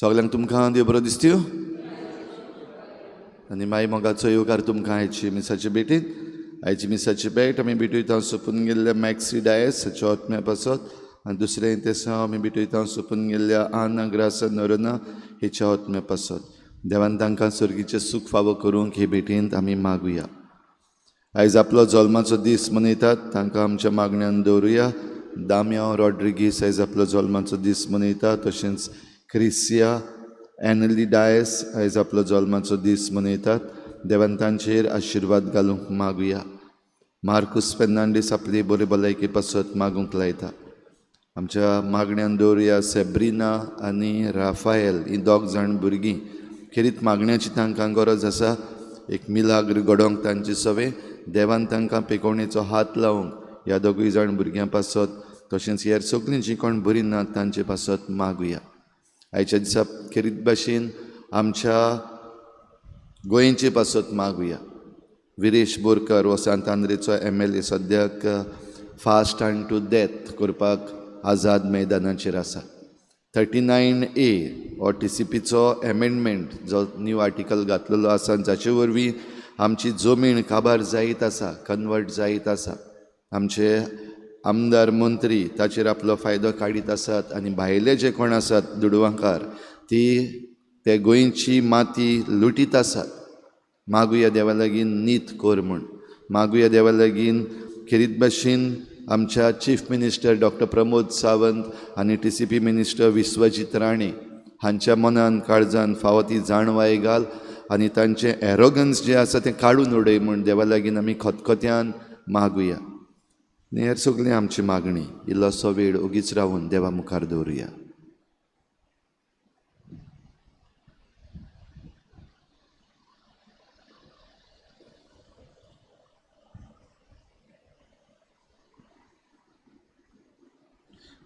सगळ्यांक तुमकां देव बरो दिसत्यो आनी मागीर मोगाचो येवकार तुमकां आयची मिसाची भेटीन. आयची मिसाची भेट आमी भेटयता सोंपून गेल्ल्या मॅक्सी डायस चौथम्या पासत आनी दुसरें तें आमी भेटयता सोंपून गेल्ल्या आना ग्रासा नोरोना हे चौथम्या पासत. देवान तांकां सर्गीचें सूख फावो करूंक हे भेटींत आमी मागुया. आयज आपलो जल्माचो दीस मनयतात तांकां आमच्या मागण्यांत दवरुया. दामियो रॉड्रिगीस आयज आपलो जल्माचो दीस मनयता. तशेंच क्रिसिया एनली डायस आयज आपलो जल्माचो दीस मनयतात. देवान तांचेर आशिर्वाद घालूंक मागुया. मार्कुस फेर्नांडीस आपली बरे भलायकी पासत मागूंक लायता. आमच्या मागण्यांत दवरुया सेब्रिना आनी राफाएल ही दोग जाण भुरगीं. खेरीत मागण्याची तांकां गरज आसा. एक मिलाग्र घडोवंक तांची सवय. देवान तांकां पेकोवणेचो हात लावंक ह्या दोगूय जाण भुरग्यां पासत तशेंच हेर सगळीं जीं कोण बरीं नात तांचे पासत मागुया. आयच्या दिसा खेरीत भाशेन आमच्या गोंयचे पासत मागुया. विरेश बोरकर हो सांत आंद्रेचो MLA सद्याक फास्ट एंड टू डेथ करपाक आझाद मैदानाचेर आसा. 39A हो TCPचो एमेंडमेंट जो न्यू आर्टिकल घातलेलो आसा जाचे वरवीं आमची जमीन काबार जायत आसा, कन्वर्ट जायत आसा. आमचे आमदार मंत्री ताचेर आपलो फायदो काडीत आसात आनी भायले जे कोण आसात दुडवांकार ते गोंयची माती लुटीत आसात. मागुया देवा लागीं नीत कोर म्हूण. मागुया देवा लागीं खेरीत भाशेन आमच्या chief minister doctor Pramod Sawant आनी TCP मिनिस्टर विश्वजीत राणे हांच्या मनान काळजान फावो ती जाणवाय घाल आनी तांचें एरोगन्स जें आसा तें काडून उडय म्हूण देवा लागीं आमी खतखत्यान मागुया. हेर सगळी आमची मागणी इल्लोसो वेळ ओगीच रावून देवा मुखार दवरुया.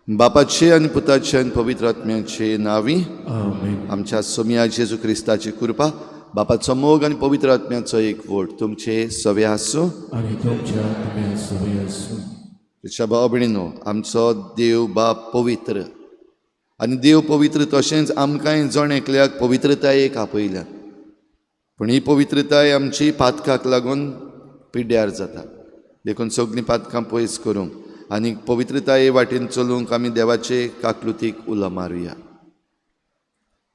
बापाचे आनी पुताचे आनी पवित्र आत्म्याचे नांवी आमच्या सोम्या जेजू क्रिस्ताची कृपा बापाचो मोग आनी पवित्र आत्म्याचो एकवट तुमचे सवे आसूं आनी तुमच्या आत्म्या सवे आसूं. तुझ्या भाव भयणीनो आमचो देव बाप पवित्र आनी देव पवित्र तशेंच आमकांय जण एकल्याक पवित्रतायेक आपयल्या. पूण ही पवित्रताय आमची पातकाक लागून पिड्ड्यार जाता. देखून सगळीं पातकां पयस करूंक आनी पवित्रताये वाटेन चलूंक आमी देवाचे काकलुतीक उलो मारुया.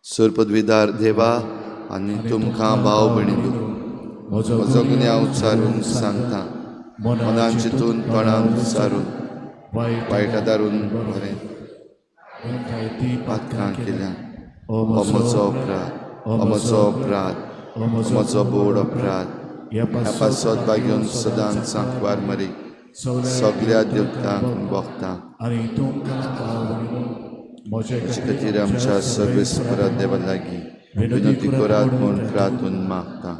सुरपदवीदार देवा आनी तुमकां भाव भयणीनो म्हजो गुन्यांव उच्चारून सांगता. मनान चिंतून तोंडान विचारून वायटा दारून बरें पातकां केल्यान हो म्हजो अपराध, हो म्हजो अपराध, हो म्हजो बोड अपराध. ह्या पासत बागेवन सदांच सांकवार मरी सगळ्या देवतांक भोगतांक आनी तुमकां भाव भयणीनो म्हजे खातीर आमच्या सर्वेस्परा देवा लागीं विनंती करात म्हूण प्रार्थून मागता.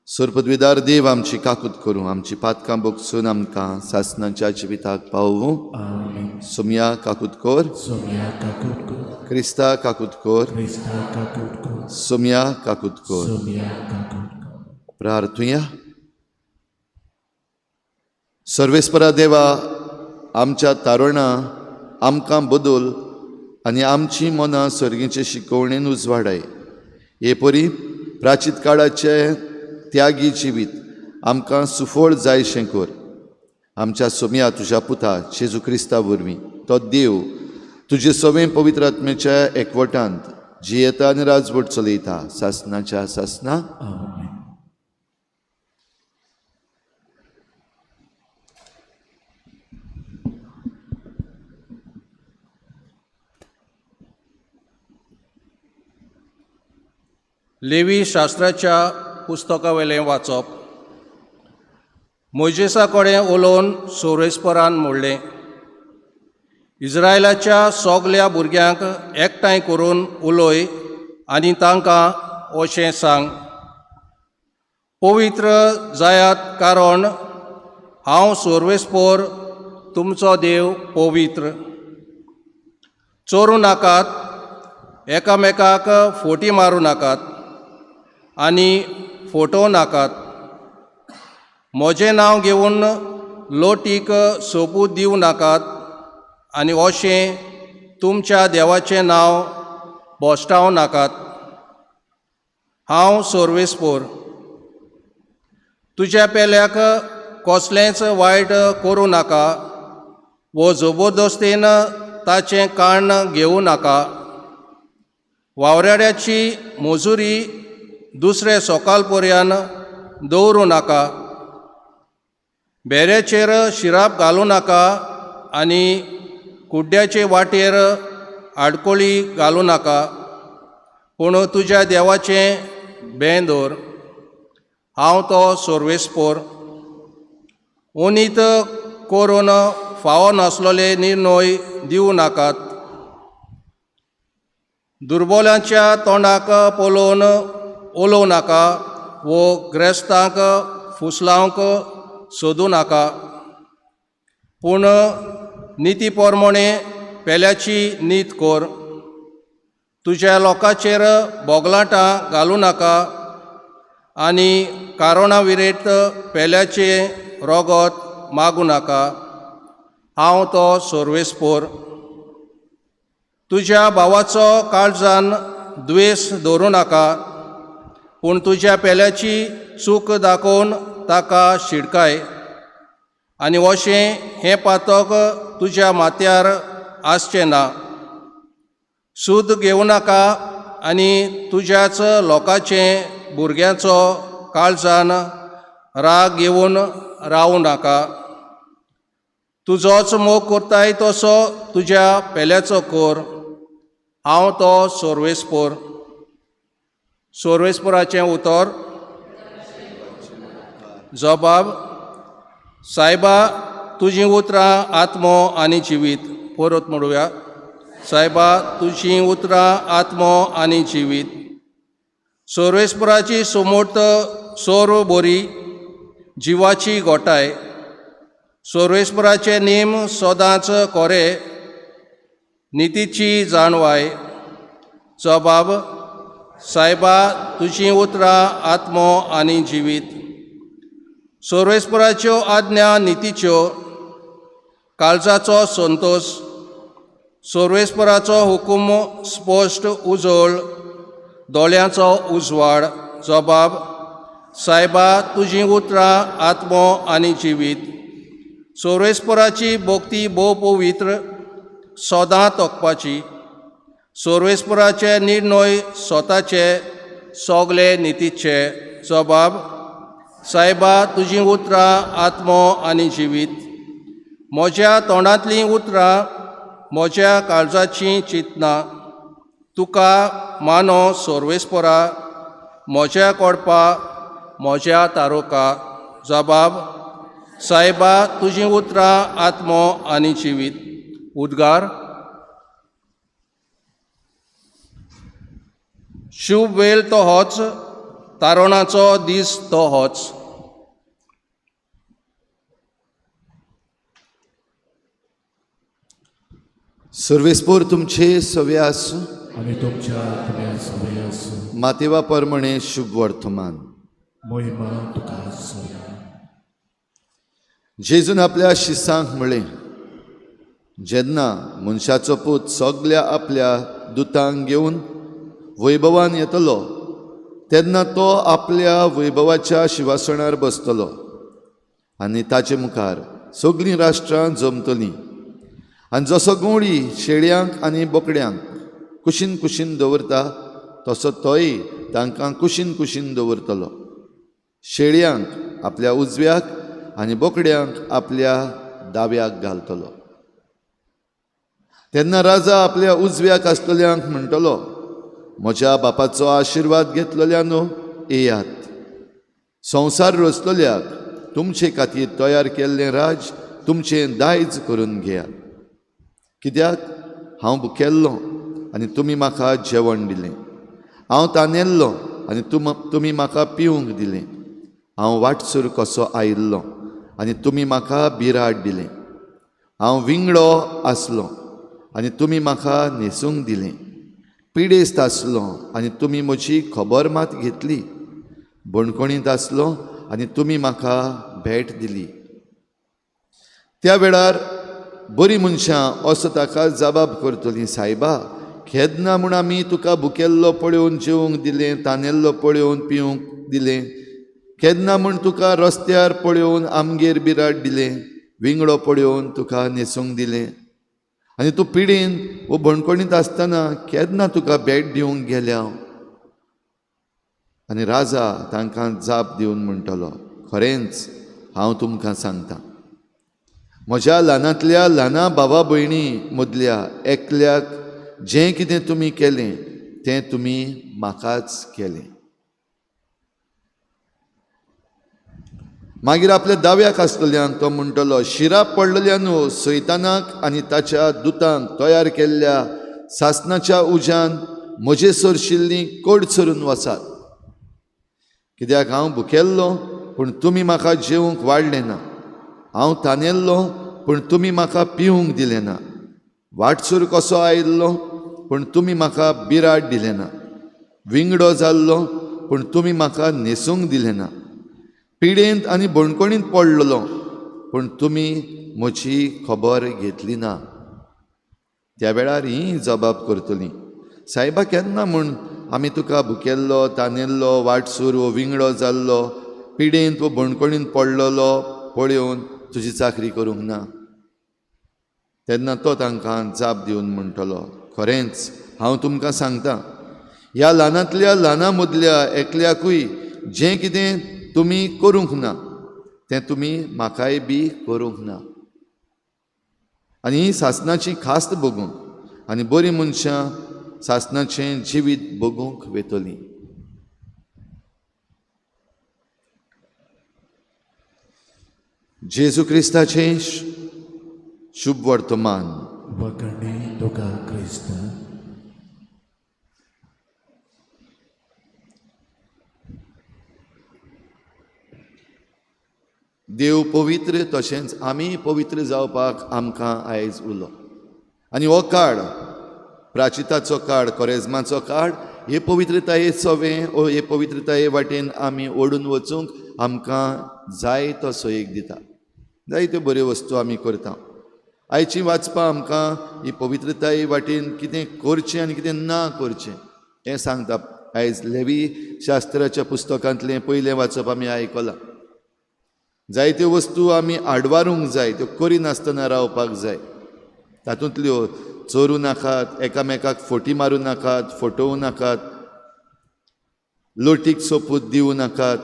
सुरपदवीदार देव आमची काकूत करूं आमची पातकां भोगसून आमकां सासणाच्या जिविताक पावूं. सोम्या काकूत कोर, सोम्या काकूट कोर, क्रिस्ता काकूत कोर, क्रिस्ता काकूट कोर, सोम्या काकूत कोर. सोम्या काकूट कोर. प्रार्थुया. सर्वेस्परा देवा आमच्या तारुणां आमकां बदल आनी आमची मनां सर्गीचे शिकवणेन उजवाडाय. हे परी प्राचीत काळाचे त्यागी जिवीत आमकां सुफळ जायशें कर. आमच्या सोम्या तुज्या पुता जेजू क्रिस्ता वरवीं तो देव तुजे सवें पवित्र आत्म्याच्या एकवटांत जियेता आनी राजवट चलयता सासणाच्या सासणा. लेवी शास्त्राच्या पुस्तका वेलें वाचप. मोजेसा कडेन उलोवन सोरेस्परान म्हणलें, इस्रायलाच्या सगल्या भुरग्यांक एकठांय करून उलय आनी तांकां अशें सांग, पवित्र जायात कारण हांव सोर्वेस्पोर तुमचो देव पवित्र. चोरूं नाकात, एकामेकाक फोटी मारूं नाकात आनी फोटोवं नाकात. म्हजें नांव घेवन लोटीक सोपूत दिवं नाकात आनी अशें तुमच्या देवाचें नांव बोश्टावं नाकात. हांव सोर्वेस्पोर. तुज्या पेल्याक कसलेंच वायट करूं नाका वो जबरदस्तीन ताचें काण घेवं नाका. वावऱ्याड्याची मजुरी दुसरे सकाळपर्यंत दवरूं नाका. बेऱ्याचेर शिराप घालूं नाका आनी कुड्ड्याचे वाटेर आडकोळी घालूं नाका. पूण तुज्या देवाचें भें दवर. हांव तो सोर्वेस्पोर. उनीत करून फावो नासलोले निर्णय दिवं नाकात. दुर्बलांच्या तोंडाक पळोवन उलोवं नाका वो ग्रेस्तांक फुसलावंक सोदूं नाका. पूण निती पोरमोणे पेल्याची नीत कोर. तुज्या लोकांचेर बोगलाटां घालूं नाका आनी कारोणा विरेत पेल्याचे रोगत मागूं नाका. हांव तो सोर्वेस्पोर. तुज्या भावाचो काळजान द्वेस दवरूं नाका, पूण तुज्या पेल्याची चूक दाखोवन ताका शिडकाय आनी अशें हें पातक तुज्या माथ्यार आसचें ना. सूद घेवं नाका आनी तुज्याच लोकांचे भुरग्यांचो काळजान राग घेवन रावूं नाका. तुजोच मोग करताय तसो तुज्या पेल्याचो कोर. हांव तो सोर्वेस्पोर. सोर्वेस्पोराचें उतर. जबाब, सायबा तुजीं उतरां आत्मो आनी जिवीत. परत म्हणुया, सायबा तुजीं उतरां आत्मो आनी जिवीत. सोर्वेस्पोराची समोर्त सोर बरी, जिवाची गोठाय. सोर्वेस्पोराचे नेम सदांच कोरे, नितीची जाणवाय. जबाब, सायबा तुजीं उतरां आत्मो आनी जिवीत. सोर्वेस्पोराच्यो आज्ञा नितीच्यो, काळजाचो संतोष. सोर्वेस्पोराचो हुकूम स्पश्ट उजळ, दोळ्यांचो उजवाड. जबाब, सायबा तुजीं उतरां आत्मो आनी जिवीत. सोर्वेस्पोराची भोक्ती भोव पवित्र, सदां तोखपाची. सोर्वेस्पोराचे निर्णय स्वताचे, सोगले नितीचे. जबाब, सायबा तुजीं उतरां आत्मो आनी जिवीत. म्हज्या तोंडांतलीं उतरां म्हज्या काळजाचीं चिंतना. तुका मानो सोर्वेस्पोरा, म्हज्या कोडपा, म्हज्या तारोका. जबाब, सायबा तुजीं उतरां आत्मो आनी जिवीत. उद्गार. शुभ वेळ तो होच, तारोणाचो दीस तो होच. सर्वेस्पोर तुमचे सवे आसूं आनी तुमच्या आत्म्या सवय आसूं. मातेवा परमणे शुभ वर्तमान. मोहिमा तुका सवय. जेजून आपल्या शिसांक म्हळें, जेन्ना मनशाचो पूत सगल्या आपल्या दुतांक घेवन वैभवान येतलो तेन्ना तो आपल्या वैभवाच्या शिवासणार बसतलो आनी ताचे मुखार सगळीं राष्ट्रां जमतलीं. आनी जसो गवळी शेळयांक आनी बोकड्यांक कुशीन कुशीन दवरता तसो तोय तांकां कुशीन कुशीन दवरतलो. शेळयांक आपल्या उजव्याक आनी बोकड्यांक आपल्या दाव्याक घालतलो. तेन्ना राजा आपल्या उजव्याक आसतल्यांक म्हणटलो, म्हज्या बापाचो आशिर्वाद घेतलेल्यानो येयात. संवसार रचतल्याक तुमचे खातीर तयार केल्लें राज तुमचें दायज करून घेयात. कित्याक हांव भुकेल्लो आनी तुमी म्हाका जेवण दिलें, हांव तानेल्लो आनी तुमी म्हाका पिवंक दिलें, हांव वाटसूर कसो आयिल्लो आनी तुमी म्हाका बिराड दिलें, हांव विंगडो आसलो आनी तुमी म्हाका न्हेसूंक दिलें, पिडेस्त आसलो आनी तुमी म्हजी खबर मात घेतली, बणकोणींत आसलो आनी तुमी म्हाका भेट दिली. त्या वेळार बरीं मनशां असो ताका जबाब करतलीं, सायबा, खेदना म्हूण आमी तुका भुकेल्लो पळोवन जेवंक दिलें, तानेल्लो पळोवन पिवंक दिलें, खेदना म्हूण तुका रस्त्यार पळोवन आमगेर बिराड दिलें, विंगडो पळोवन तुका न्हेसूंक दिलें, आनी तूं पिडेन वो बणकोणींत आसतना केन्ना तुका भेट दिवंक गेल्या. आनी राजा तांकां जाप दिवन म्हणटलो, खरेंच हांव तुमकां सांगतां, म्हज्या ल्हानांतल्या ल्हाना भावा भयणी मदल्या एकल्याक जें कितें तुमी केलें तें तुमी म्हाकाच केलें. मागीर आपल्या दाव्याक आसलेल्यांक तो म्हणटलो, शिराप पडलेल्या न्हू सैतानाक आनी ताच्या दुतांक तयार केल्ल्या सासणाच्या उज्यान म्हजे सरशिल्लीं कोड चरून वचात. कित्याक हांव भुकेल्लो पूण तुमी म्हाका जेवंक वाडलें ना, हांव तानेल्लो पूण तुमी म्हाका पिवंक दिलें ना, वाटसूर कसो आयिल्लो पूण तुमी म्हाका बिराड दिलें ना, विंगडो जाल्लो पूण तुमी म्हाका न्हेसूंक दिलें ना, पिडेंत आनी बणकोणींत पडलेलो पूण तुमी म्हजी खबर घेतली ना. त्या वेळार ही जबाब करतलीं, सायबा, केन्ना म्हूण आमी तुका भुकेल्लो, तानेल्लो, वाटसूर वो विंगडो जाल्लो, पिडेंत वो बणकोणींत पडलेलो पळोवन तुजी चाकरी करूंक ना. तेन्ना तो तांकां जाप दिवन म्हणटलो, खरेंच हांव तुमकां सांगतां, ह्या ल्हानांतल्या ल्हाना मदल्या एकल्याकूय जें कितें तुमी करूंक ना तें तुमी म्हाकाय बी करूंक ना. आनी ही सासणाची खास्त भोगूंक आनी बरीं मनशां सासणाचें जिवीत भोगूंक वेतलीं. जेजू क्रिस्ताचें शुभ वर्तमान. वखणी तुका क्रिस्त. देव पवित्र तशेंच आमी पवित्र जावपाक आमकां आयज उलो. आनी हो काळ, प्राचिताचो काळ, कोरेजमाचो काळ, हे पवित्रताये सवें ओ हे पवित्रताये वाटेन आमी ओडून वचूंक आमकां जाय तो सयेक दिता. जायत्यो बऱ्यो वस्तू आमी करता. आयची वाचपां आमकां ही पवित्रताये वाटेन कितें करचें आनी कितें ना करचें हें सांगता. आयज लेवी शास्त्राच्या पुस्तकांतलें पयलें वाचप आमी आयकलां. जायत्यो वस्तू आमी आडवारूंक जाय, त्यो करिनासतना रावपाक जाय. तातूंतल्यो चोरूं नाकात, एकामेकाक फोटी मारूं नाकात, फटोवं नाकात, लोटीक सोपूत दिवं नाकात,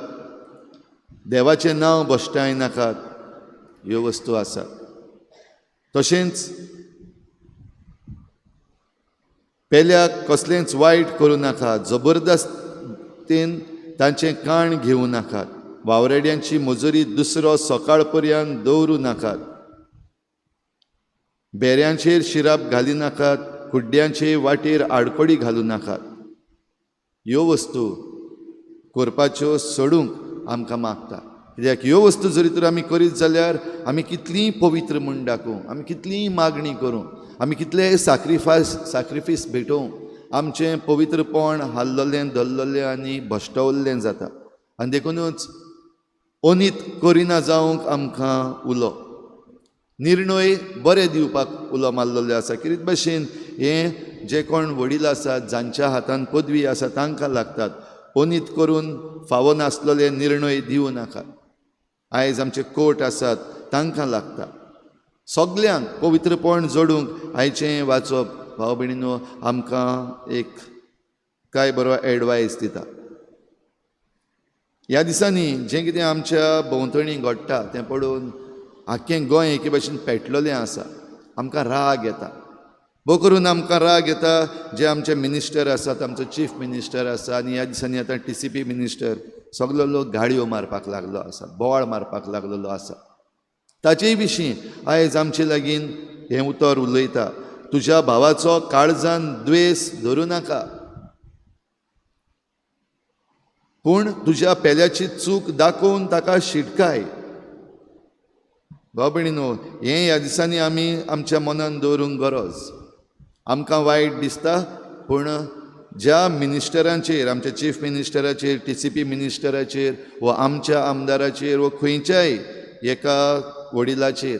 देवाचें नांव भश्टाय नाकात, ह्यो वस्तू आसात. तशेंच पेल्याक कसलेंच वायट करूं नाकात, जबरदस्तेन तांचें काण घेवं नाकात, वावरेड्यांची मजुरी दुसरो सकाळ पर्यंत दवरूं नाकात, बेऱ्यांचेर शिराप घाली नाकात, कुड्ड्यांचे वाटेर आडकोडी घालूं नाकात. ह्यो वस्तू करपाच्यो सोडूंक आमकां मागता. कित्याक ह्यो वस्तू जरी तर आमी करीत जाल्यार आमी कितलीं पवित्र म्हूण दाखोवं, आमी कितलीं मागणी करूं, आमी कितले साक्रिफीस भेटोवं, आमचें पवित्रपण हाल्लोलें धल्लोलें आनी भश्टवल्लें जाता. आनी देखूनच ओनीत करिना जावंक आमकां उलो, निर्णय बरे दिवपाक उलो मारलेले आसा. कितें भाशेन हें जे कोण वडील आसात, जांच्या हातान पदवी आसा, तांकां लागतात. ओनीत करून फावो नासलेले निर्णय दिवं नाकात. आयज आमचे कोर्ट आसात, तांकां लागता. सगल्यांक पवित्रपण जोडूंक आयचें वाचप भाव भयणीनो आमकां एक काय बरो एडवायस दिता. ह्या दिसांनी जें कितें आमच्या भोंवतणी घडटा तें पळोवन आख्खें गोंय एके भाशेन पेटलेलें आसा. आमकां राग येता, भोव करून आमकां राग येता जे आमचे मिनिस्टर आसात, आमचो चीफ मिनिस्टर आसा आनी ह्या दिसांनी आतां TCP मिनिस्टर सगलो लोक गाडयो मारपाक लागलो आसा, बोवाळ मारपाक लागलेलो आसा. ताचेय विशीं आयज आमचे लागीं हें उतर उलयता, तुज्या भावाचो काळजान द्वेस धरूं नाका, पूण तुज्या पेल्याची चूक दाखोवन ताका शिटकाय. भाव भयणीनो, हें ह्या दिसांनी आमी आमच्या मनान दवरूंक गरज. आमकां वायट दिसता, पूण ज्या मिनिस्टरांचेर, आमच्या चीफ मिनिस्टराचेर, TCP मिनिस्टराचेर, वा आमच्या आमदाराचेर, वा खंयच्याय एका वडिलाचेर,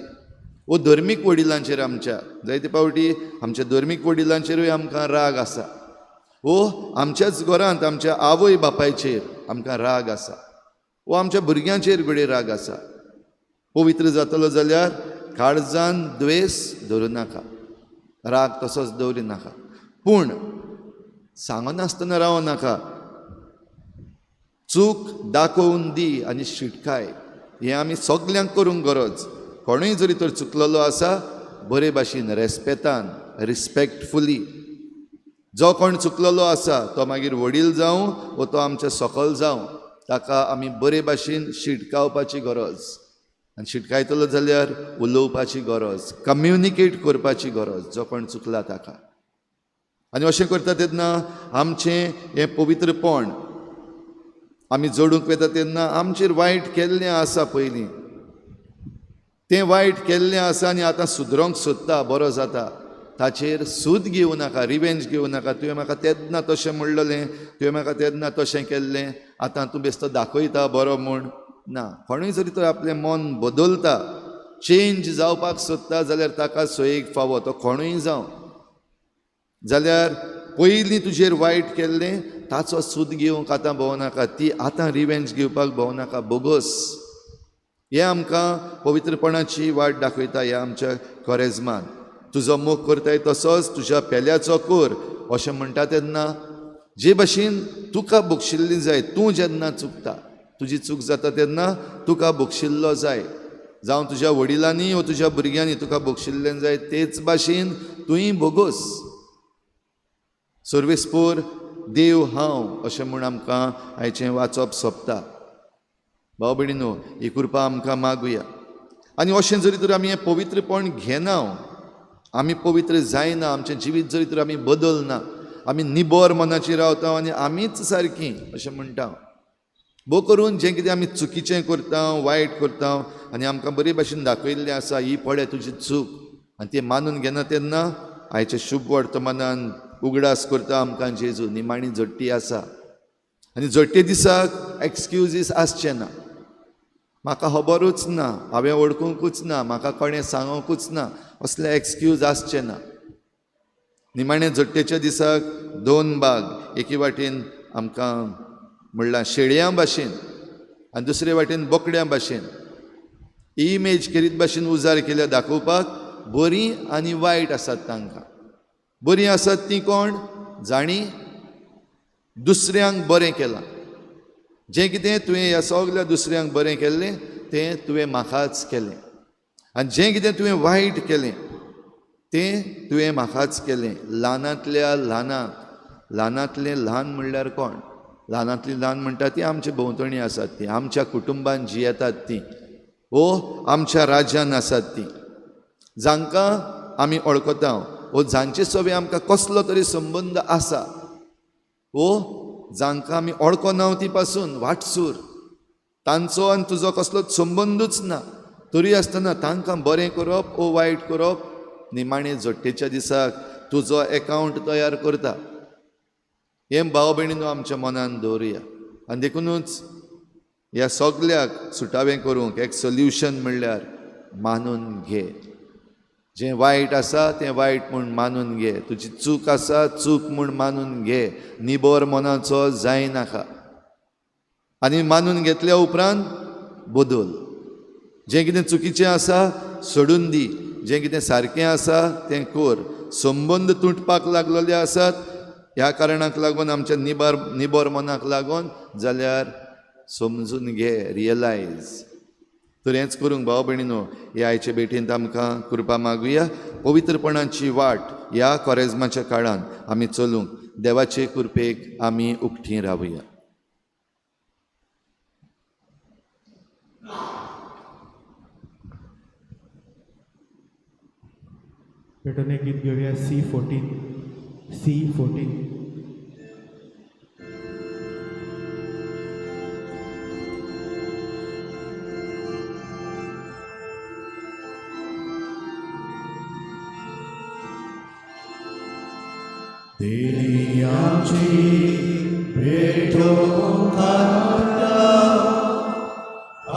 वो धर्मीक वडिलांचेर, आमच्या जायते फावटी आमच्या धर्मीक वडिलांचेरूय आमकां राग आसा, वो आमच्याच घरांत आमच्या आवय बापायचेर आमकां राग आसा, वो आमच्या भुरग्यांचेर घडये राग आसा. पवित्र जातलो जाल्यार काळजान द्वेस धरूं नाका, राग तसोच दवरी नाका, पूण सांगनासतना रावो नाका. चूक दाखोवन दी आनी शिटकाय. हें आमी सगल्यांक करूंक गरज. कोणूय जरी तर चुकलेलो आसा, बरे भाशेन रेस्पेतान, रिस्पेक्टफुली. जो कोण चुकलेलो आसा तो मागीर वडील जावं वो तो आमच्या सकल जावं, ताका आमी बरे भाशेन शिटकावपाची गरज. आनी शिटकायतलो जाल्यार उलोवपाची गरज, कम्युनिकेट करपाची गरज जो कोण चुकला ताका. आनी अशें करता तेन्ना आमचें हें पवित्रपण आमी जोडूंक वेता तेन्ना आमचेर वायट केल्लें आसा पयलीं, तें वायट केल्लें आसा आनी आतां सुदरोंक सोदता, बरो जाता, ताचेर सूद घेवं नाका, रिवेंज घेवं नाका. तुवें म्हाका तेन्ना तशें म्हणलेलें, तुवें म्हाका तेन्ना तशें केल्लें, आतां तूं बेश्टो दाखयता बरो म्हूण. ना, कोणूय जरी तर आपलें मन बदलता, चेंज जावपाक सोदता जाल्यार ताका सोयेक फावो, तो कोणूय जावं, जाल्यार पयलीं तुजेर वायट केल्लें ताचो सूद घेवंक आतां भोंवनाका, ती आतां रिवेंज घेवपाक भोंवनाका, बोगस. हें आमकां पवित्रपणाची वाट दाखयता ह्या आमच्या कोरेजमान. तुजो मोग करताय तसोच तुज्या पेल्याचो कर अशें म्हणटा तेन्ना जे भाशेन तुका बक्षिल्ली जाय, तूं जेन्ना चुकता, तुजी चूक जाता तेन्ना तुका बक्षिल्लो जाय, जावं तुज्या वडिलांनी वा तुज्या भुरग्यांनी तुका बक्षिल्लें जाय, तेच भाशेन तुयी बोगस. सर्वेस्पोर देव हांव अशें म्हूण आमकां आयचें वाचप सोंपता. भाव भयणीनो, ही कृपा आमकां मागुया. आनी अशें जरी तर आमी हें पवित्रपण घेना, आमी पवित्र जायना, आमचें जिवीत जरी तर आमी बदलना, आमी निबोर मनाची रावता आनी आमीच सारकीं अशें म्हणटा, भोव करून जें कितें आमी चुकीचें करता, वायट करता आनी आमकां बरे भाशेन दाखयल्लें आसा, ही पळय तुजी चूक, आनी ती मानून घेना तेन्ना आयच्या शुभ वर्तमानान उगडास करता आमकां जेजू. निमाणी झडटी आसा आनी झडटे दिसाक एक्सक्युजीस आसचे ना. म्हाका खबरूच ना, हांवें वळखूंकूच ना, म्हाका कोणें सांगोकूच ना, असले एक्सक्यूज आसचे ना. निमाणे झडटेच्या दिसाक दोन भाग, एके वाटेन आमकां म्हणल्यार शेळयां भाशेन आनी दुसरे वाटेन बोकड्यां भाशेन इमेज करीत भाशेन उजार केल्या दाखोवपाक बरीं आनी वायट आसात तांकां. बरीं आसात तीं कोण? जाणी दुसऱ्यांक बरें केलां. जें कितें तुवें ह्या सगल्या दुसऱ्यांक बरें केल्लें तें तुवें म्हाकाच केलें, आनी जें कितें तुवें वायट केलें तें तुवें म्हाकाच केलें. ल्हानांतल्या ल्हानाक, ल्हानांतलें ल्हान म्हणल्यार कोण? ल्हानांतलीं ल्हान म्हणटा तीं आमचे भोंवतणी आसात, तीं आमच्या कुटुंबान जियेतात, तीं वो आमच्या राज्यान आसात, तीं जांकां आमी वळखता, वो जांचे सोबे आमकां कसलो तरी संबंद आसा, वो जांकां आमी वळखना ती पासून वाटसूर तांचो आनी तुजो कसलोच संबंदूच ना, तरी आसतना तांकां बरें करप वो वायट करप निमाणे झडटेच्या दिसाक तुजो अकावंट तयार करता. हें भाव भयणीनो आमच्या मनान दवरुया. आनी देखूनच ह्या सगल्याक सुटावें करूंक एक सोल्युशन म्हणल्यार मानून घे. जें वायट आसा तें वायट म्हूण मानून घे, तुजी चूक आसा चूक म्हूण मानून घे, निबोर मनाचो जायनाका. आनी मानून घेतल्या उपरांत बदल. जें कितें चुकीचें आसा सोडून दी, जें कितें सारकें आसा तें कर. संबंद तुटपाक लागलेले आसात ह्या कारणाक लागून, आमच्या निबोर मनाक लागून, जाल्यार समजून घे, रियलायज. तर हेंच करूंक भाव भयणीनो हे आयचे भेटेंत आमकां कृपा मागुया. पवित्रपणाची वाट ह्या कोरेजमाच्या काळान आमी चलूंक देवाचे कृपेक आमी उक्तीं रावुया. पेटून एक गीत घेऊया C14. C14. देणी आमची भेटो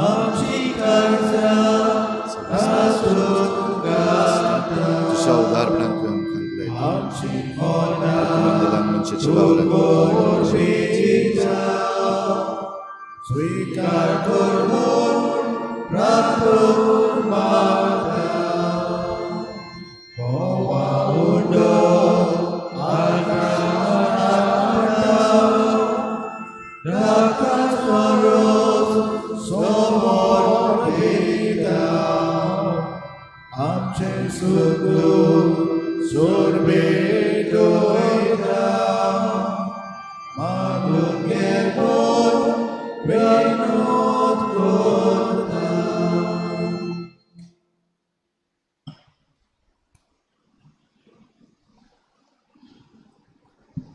आमची कर्जा तुझ्या उदाहरणात मनशाची वावरात स्वीकार करून प्रार्थना मागता होवा उडो आमचे सुख सोर्बे डोयता मागून घेऊन विनोद करता.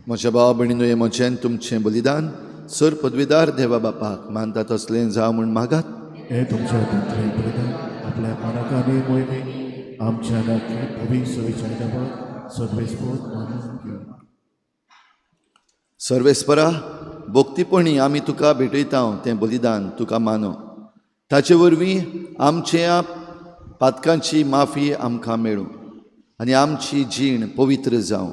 म्हज्या भावा भयणीनो, हे म्हजें तुमचें बलिदान सर पदवीदार देवा बापाक मानता तसलें जावं म्हूण मागात. हे तुमच्या हातूंतलें बलिदान आपल्या मनाकानी मोहिमेक आमच्या नाकी भवी सोयीच्या देवाक सर्वेस्पोत मानून घेवं. सर्वेस्परा, भोक्तीपणी आमी तुका भेटयता तें बलिदान तुका मानो. ताचे वरवीं आमच्या पातकांची माफी आमकां मेळूं आनी आमची जीण पवित्र जावं.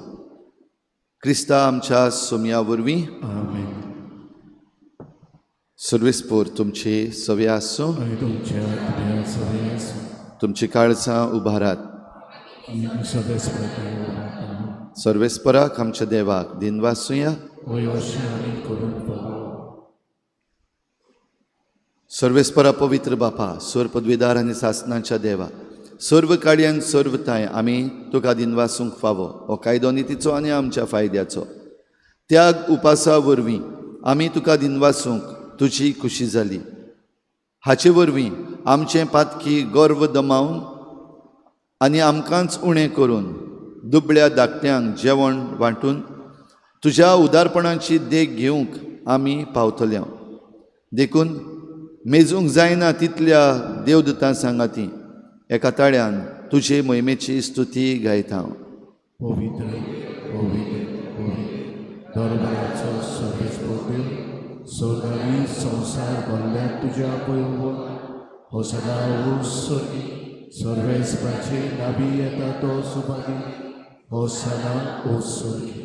क्रिस्ता आमच्या सोमया वरवीं आमेन. सर्वेस्पोर तुमची सवे आसूं. आनी तुमच्या तुमच्या सगळ्यास तुमची काळजां उबारात. सर्वेस्पराक सर्वेस्पराक आमच्या देवाक दिन वासुया. वयवर्षी आनी करून पळोवं. सर्वेस्परा पवित्र बापा, सर पदवीदार आनी सासणाच्या देवा, सर्व काळ्यान सर्वताय आमी तुका दिन वासूंक फावो. हो कायदो नितीचो आनी आमच्या फायद्याचो. त्याग उपासा वरवीं आमी तुका दिन वासूंक तुजी खुशी जाली. हाचे वरवीं आमचें पातकी गर्व दमावन आनी आमकांच उणें करून दुबळ्या धाकट्यांक जेवण वांटून तुज्या उदारपणाची देख घेवंक आमी पावतल्या. देखून मेजूंक जायना तितल्या देवदूतां सांगाती एका ताळ्यान तुजे मोहिमेची स्तुती गायता. पवित्र पवित्र पवित्र दरबाराचो सर्वेस्पोत सोनारी संसार भरल्या तुज्या पळोवन हो सदा उत्सर्गी सर्वेस्पाची नाबी येता तो सुभागी हो सदा उत्सर्गी.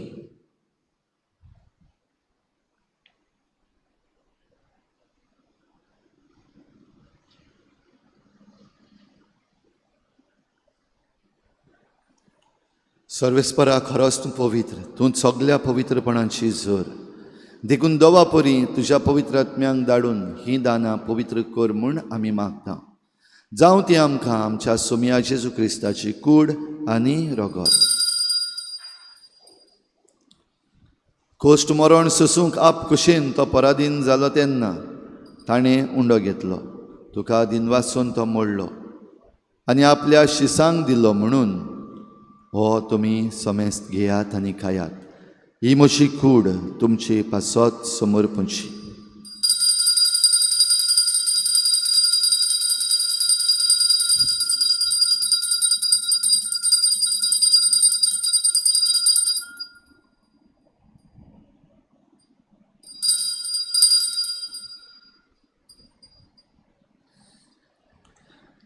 सर्वेस्परा, खरोच तूं पवित्र, तूं सगळ्या पवित्रपणाची झर. देखून दोवा परी तुज्या पवित्र आत्म्यांक धाडून ही दानां पवित्र कर म्हूण आमी मागता. जावं ती आमकां आमच्या सोमया जेजू क्रिस्ताची कूड आनी रगत. कोश्ट मरण सोसूंक आप कुशीन तो पराधीन जालो तेन्ना ताणें उंडो घेतलो. तुका दिनवासून तो मोडलो आनी आपल्या शिसांक दिलो म्हणून हो तुमी समेस्त घेयात आनी खायात. ही म्हजी कूड तुमची पासत समर्पणची.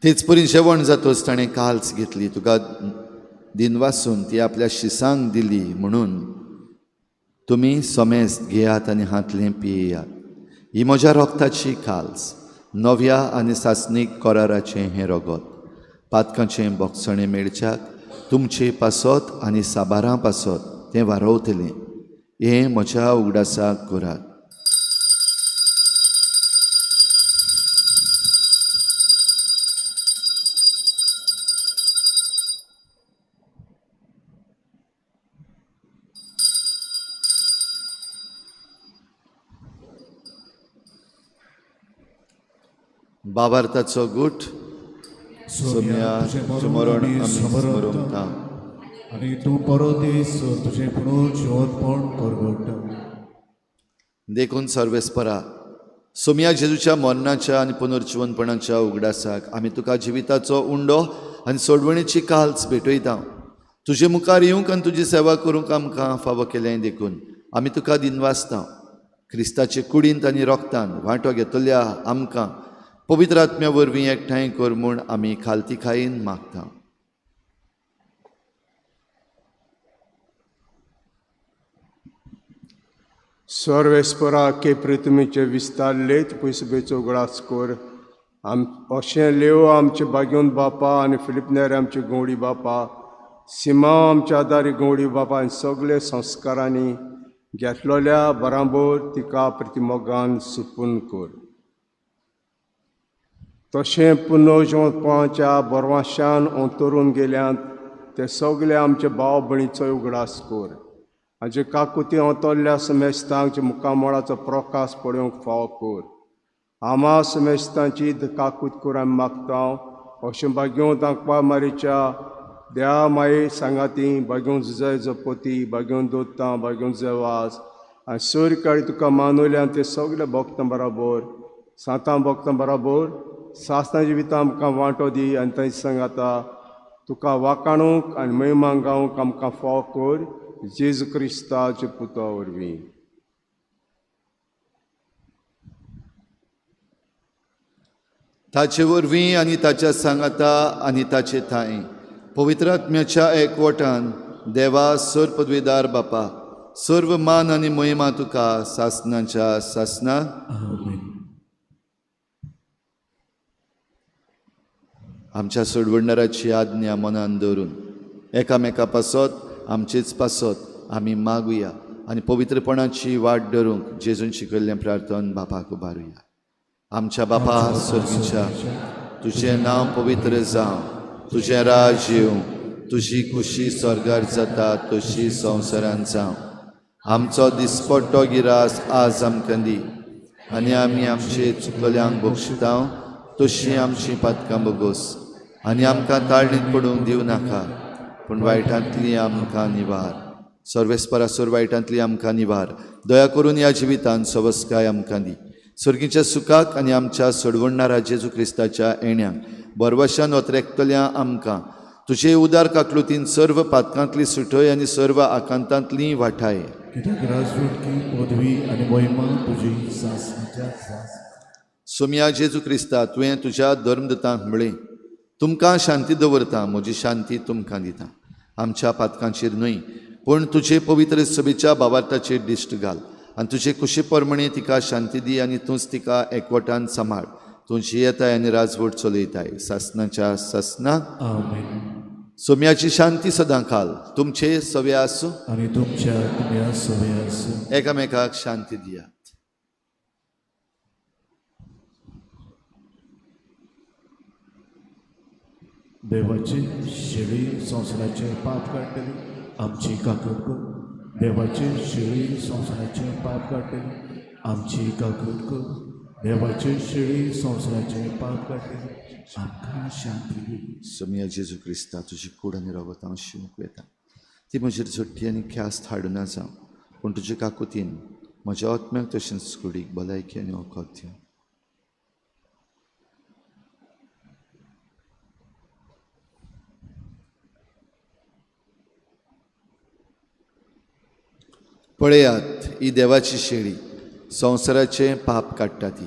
तेच परी जेवण जातोच ताणें काल्स घेतली. तुका दिन वासून ती आपल्या शिसांक दिली म्हणून तुमी समेस्त घेयात आनी हातलें पियेयात. ही म्हज्या रोगताची काल्स, नव्या आनी सासणीक कराराचें हें रगत. पातकांचें बोगसणें मेळच्याक तुमचे पासत आनी साबारां पासत तें वारवतलें. हें म्हज्या उगडासाक करात. बाबार्थाचो गूट सोम्या मरण आमी समरमता. आनी तूं परदेस तुजें पुनर्जीवनपण करगट्टा. देखून सर्वेस्परा सोमया जेजूच्या मरणाच्या आनी पुनर्जीवनपणाच्या उगडासाक आमी तुका जिविताचो उंडो आनी सोडवणेची काल्स भेटयता. तुजे मुखार येवंक आनी तुजी सेवा करूंक आमकां फावो केलें देखून आमी तुका दिनवासता. क्रिस्ताचे कुडींत आनी रोगतान वांटो घेतल्या आमकां पवित्र आत्म्या वरवीं एकठांय कर म्हूण आमी खालतीकायेन मागता. सर्वेस्परा के पृथ्वीचे विस्तारलेच पयसुबेचो उगडास कर. अशें लेव आमचे बागेवन बापा आनी फिलिपनेर आमचे गवडी बापा, सिमा आमच्या आदारी गवडी बापा आनी सगळे संस्कारांनी घेतलोल्या बराबर तिका प्रतिमोगान सुपून कर. तशें पुनर्जीवनपणाच्या बरवाशान अंतरून गेल्यांत ते सगळे आमचे भाव भयणीचो उगडास कर. हाजे काकुती अंतरल्या समेस्तांचे मुखामळाचो प्रकाश पळोवंक फावो कर. आमा समेस्तांची काकूत करून आमी मागता. अशें बागेवन दाखपा मारीच्या देवा माये सांगाती, बागेवन जुजाय जपती, बागेवन दोत्तां, बागेवन जेवास आनी सूर्य काळी तुका मानवल्यान ते सगळे भक्तां बराबर, सातां भक्तां बराबर सासणां जिवितां आमकां वांटो दी आनी तांची सांगाता तुका वाखाणूंक आनी महिमा गावंक आमकां फावो कर. जेजू क्रिस्ताचे पुता वरवीं. ताचे वरवीं आनी ताच्या सांगाता आनी ताचे थाय पवित्र आत्म्याच्या एकवटान देवा सर पदवीदार बापा सर्व मान आनी महिमा तुका सासणाच्या सासना. आमच्या सोडवणाराची आज्ञा मनान दवरून एकामेका पासत आमचेच पासत आमी मागुया आनी पवित्रपणाची वाट धरूंक जेजून शिकयल्लें प्रार्थन बापाक उबारुया. आमच्या बापा सर्गीच्या तुजें नांव पवित्र जावं, तुजें राज येवं, तुजी खुशी स्वर्गार जाता तशी संवसारांत जावं. आमचो दिसपट्टो गिरास आज आमकां दी आनी आमी आमचे चुकल्यांक बक्षिता तशी आमची पातकां बोगोस आनी आमकां ताळणीत पडूंक दिवं नाका पूण वायटांतली आमकां निवार. सर्वेस्परा सोर वायटांतली आमकां निवार. दया करून ह्या जिवितांत सवस्काय आमकां दी. सर्गीच्या सुखाक आनी आमच्या सोडवणारा जेजू क्रिस्ताच्या येण्याक बरवशान वतरेकतल्या आमकां तुजे उदार काकलुतीन सर्व पातकांतली सुटय आनी सर्व आकांतांतली वाठाय. कित्याक राजवटकी पदवी आनी महिमा तुजी सासणाच्या सास. सोम्या जेजू क्रिस्ता तुवें तुज्या धर्मदतांक म्हळें तुमकां शांती दवरता, म्हजी शांती तुमकां दिता. आमच्या पातकांचेर न्हय पूण तुजे पवित्र सभेच्या भावार्थाचेर दिश्ट घाल आनी तुजे कुशी प्रमाणे तिका शांती दी आनी तूंच तिका एकवटान सांबाळ. तूं जियेताय आनी राजवट चलयताय सासणाच्या सासना. सोम्याची शांती सदां घाल. तुमचे सवे आसूं आनी तुमच्या तुमया सवे आसूं. एकामेकाक शांती दियात. देवाची शेळी संवसाराचे पाप काडटली आमची काकूट कर. देवाची शेळी संवसाराचे पाप काडटली आमची काकूट कर. देवाची शेळी संवसाराचे पाप काडटली आमकां शांती दी. सोम्या जेजू क्रिस्ता तुजी कूड आनी रगत हांव शिवूंक वेता. ती म्हजेर झट्टी आनी ख्यास्त हाडूना जावं पूण तुजे काकुतीन म्हज्या आत्म्याक तशेंच कुडीक भलायकी आनी वखद दिवं. पळयात ही देवाची शेळी संवसाराचे पाप काडटा. ती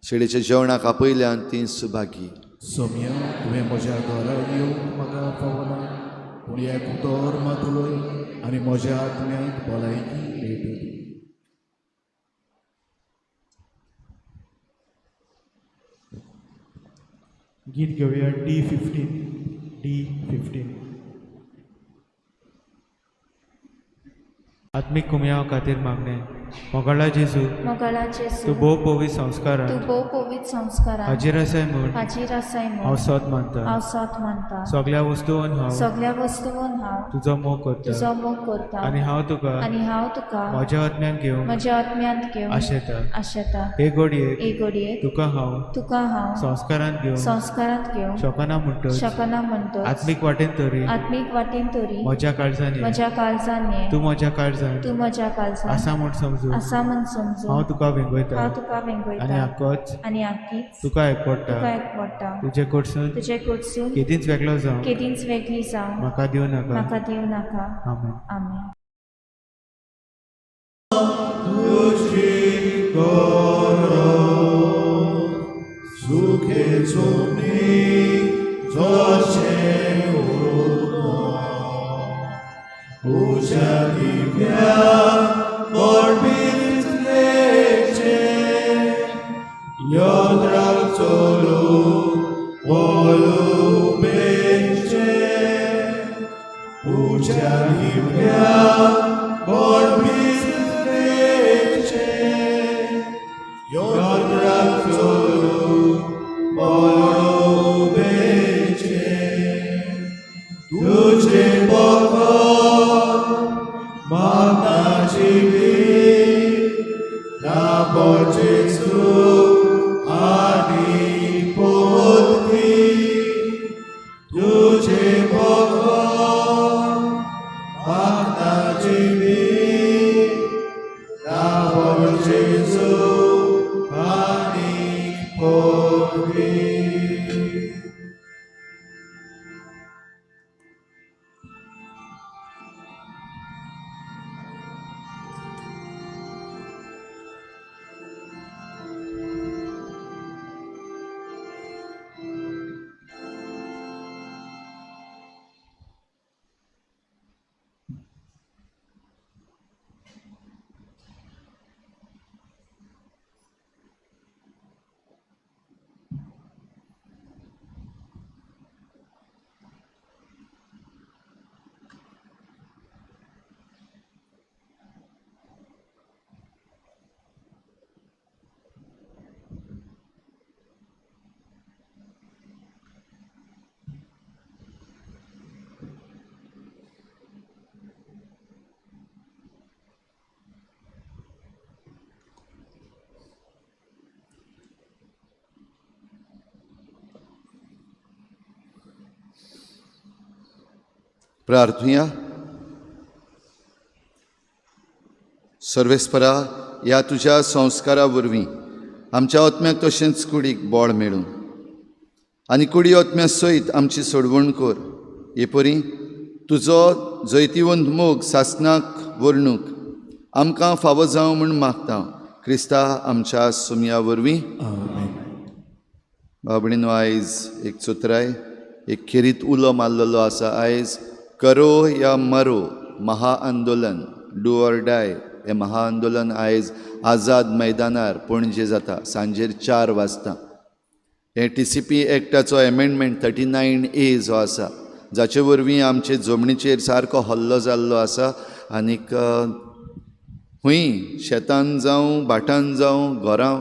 शेळीच्या जेवणाक आपयल्यान ती सुभागी. सोम्या तुवें म्हज्या घरांत येवंक म्हाका फावो ना पूण एक उतर मात उलय आनी म्हज्या आत्म्याक भलायकी भेट दी. गीत घेवया D15. आत्मीक कुमया खातीर मागणें. मोगळा जेजू मोगळा तूं जेजू भोव पवित्र संस्कार तूं भोव पवित्र संस्कारान हाजीर आसाय म्हूण हाजीर आसाय हांव म्हूण सोत मानता हांव सोत मानता सगळ्या वस्तूंन हांव सगळ्या वस्तूंन हांव तुजो मोग करता तुजो मोग करता आनी हांव तुका आनी हांव तुका म्हज्या आत्म्यान घेवन म्हज्या आत्म्यांत घेवन आशेता आशेता हे घडयेक एक घडयेक तुका हांव तुका हांव संस्कारान घेवन संस्कारांत घेवन शकना म्हणटच शकना म्हणटच आत्मीक वाटेन तरी आत्मीक वाटेन तरी म्हज्या काळजांनी म्हज्या काळजान ये तूं म्हज्या काळजान तूं म्हज्या काळजान आसा म्हूण समजून आसा म्हूण समजून हांव तुका वेंगयता हांव तुका आनी वेंगयता आखोच आनी आख्खीच तुका एकवडटा तुका एकवडटा तुजे कडसून तुजे कडसून केदींच वेगळो जावं केदींच वेगळी जावं म्हाका दिवं नाका म्हाका दिवं नाका आमेन आमेन प्रार्थुया. सर्वेस्परा, ह्या तुज्या संस्कारा वरवीं आमच्या आत्म्याक तशेंच कुडीक बळ मेळूं आनी कुडी आत्म्या सयत आमची सोडवण कर. हे परी तुजो जैतिवंत मोग सासनाक वर्णूक आमकां फावो जावं म्हूण मागता. क्रिस्ता आमच्या सुमया वरवीं. बाबडीनो, आयज एक चोत्राय, एक खेरीत उलो मारलेलो आसा. आयज करो या मरो महाआंदोलन, डू ऑर डाय, हें महाआंदोलन आयज आझाद मैदानार पणजे जाता सांजेर 4 वाजता. हे TCP एक्टाचो एमेंडमेंट 39A जो आसा, जाचे वरवीं आमचे जमनीचेर सारको हल्लो जाल्लो आसा. आनीक खूंय शेतान जावं भाटान जावं घरां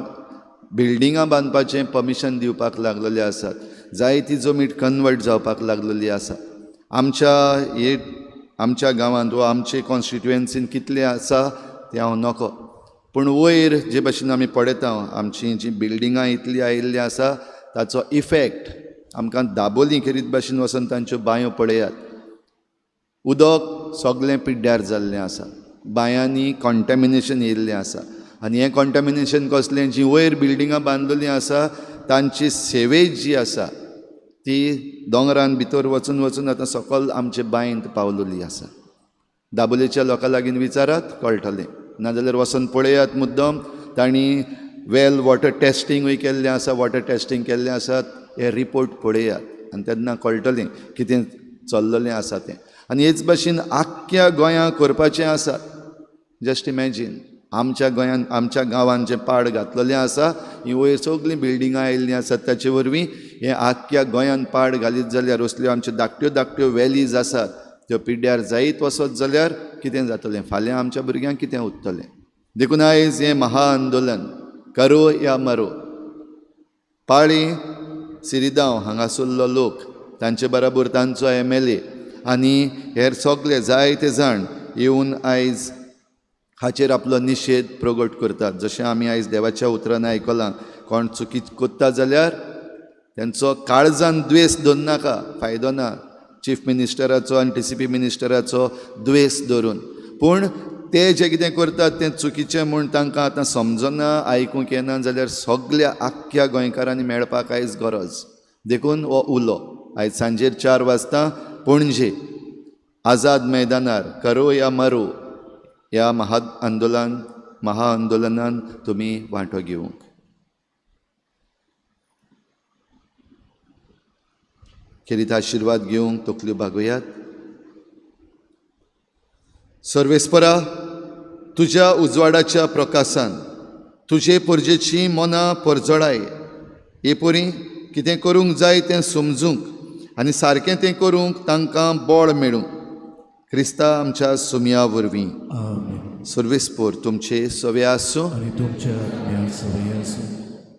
बिल्डिंगां बांदपाचें परमिशन दिवपाक लागलेले आसात. जायती जमीन कन्वर्ट जावपाक लागलेली आसा. आमच्या गांवांत वा आमचे कॉन्स्टिट्युएन्सीन कितले आसा तें हांव नकळो, पूण वयर जे भाशेन आमी पळयता आमची जी बिल्डिंगां इतली आयिल्ली आसा ताचो इफेक्ट आमकां दाबोलीं करीत भाशेन वचून तांच्यो बांयो पळयात. उदक सगळें पिड्ड्यार जाल्लें आसा, बांयांनी कॉन्टॅमिनेशन येयल्लें आसा. आनी हें कॉन्टॅमिनेशन कसलें, जीं वयर बिल्डिंगां बांदलेलीं आसा तांची सेवेज जी आसा ती दोंगरान भितर वचून वचून आतां सकयल आमचे बांयंत पावलेली आसा. दाबोलेच्या लोकां लागीं विचारात, कळटलें. नाजाल्यार वचून पळयात मुद्दम. तांणी वेल वॉटर टेस्टिंगूय केल्लें आसा, वॉटर टेस्टिंग केल्लें आसात. हे रिपोर्ट पळयात आनी तेन्ना कळटलें कितें चल्लेलें आसा तें. आनी हेच भाशेन आख्ख्या गोंयांत करपाचें आसा. जस्ट इमॅजीन, आमच्या गोंयांत आमच्या गांवांत जें पाड घातलेलें आसा, ही वयर सगळीं बिल्डिंगां आयिल्लीं आसात. ताचे वरवीं हें आख्ख्या गोंयांत पाड घालीत जाल्यार असल्यो आमच्यो धाकट्यो धाकट्यो वॅलीज आसात त्यो पिड्ड्यार जायत वचत जाल्यार कितें जातलें? फाल्यां आमच्या भुरग्यांक कितें उरतलें? देखून आयज हें महाआंदोलन करो या मरो पाळी सिरिदांव हांगासरलो लोक तांचे बराबर तांचो MLA आनी हेर सगळे जायते जाण येवन आयज हाचेर आपलो निशेध प्रगट करतात. जशें आमी आयज देवाच्या उतरांनी आयकलां, कोण चुकी कोत्ता जाल्यार त्यांचो काळजान द्वेष दवरनाका, नाका, फायदो ना चीफ मिनिस्टराचो आनी TCP मिनिस्टराचो द्वेष धरून. पूण ते जे कितें करतात तें चुकीचें म्हूण तांकां आतां समजना, आयकूंक येना जाल्यार सगळ्या आख्ख्या गोंयकारांनी मेळपाक आयज गरज. देखून हो उलो आयज सांजेर 4 वाजता पणजे आझाद मैदानार करो या मरो ह्या महाआंदोलनान तुमी वांटो घेवंक. खेरीत आशिर्वाद घेवंक तकल्यो बागोयात. सर्वेस्परा, तुज्या उजवाडाच्या प्रकाशान तुजे परजेची मनां परजळाय. हे परी कितें करूंक जाय तें समजूंक आनी सारकें तें करूंक तांकां बळ मेळूंक क्रिस्ता आमच्या सुमया वरवीं. आमेन. सर्वेस्पर तुमचे सवे आसूं आणि तुमच्या आत्म्या सवय असो.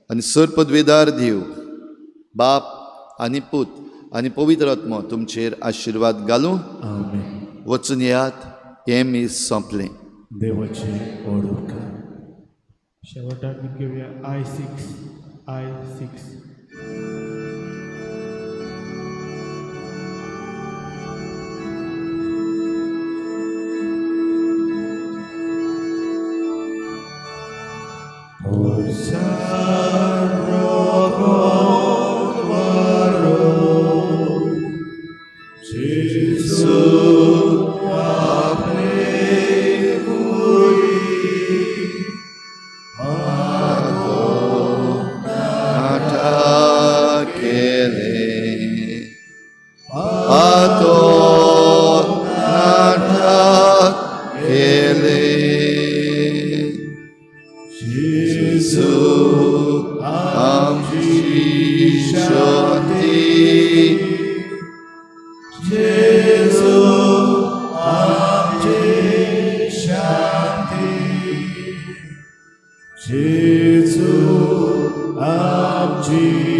आनी सर पदवेदार देव बाप आनी पूत आनी पवित्र आत्मो तुमचेर आशिर्वाद घालूं. आमेन. वचून येयात, हें मीस सोंपलें. देवाचे ओडूक. शेवटाक गीत घेऊया I6. Jesu, आमची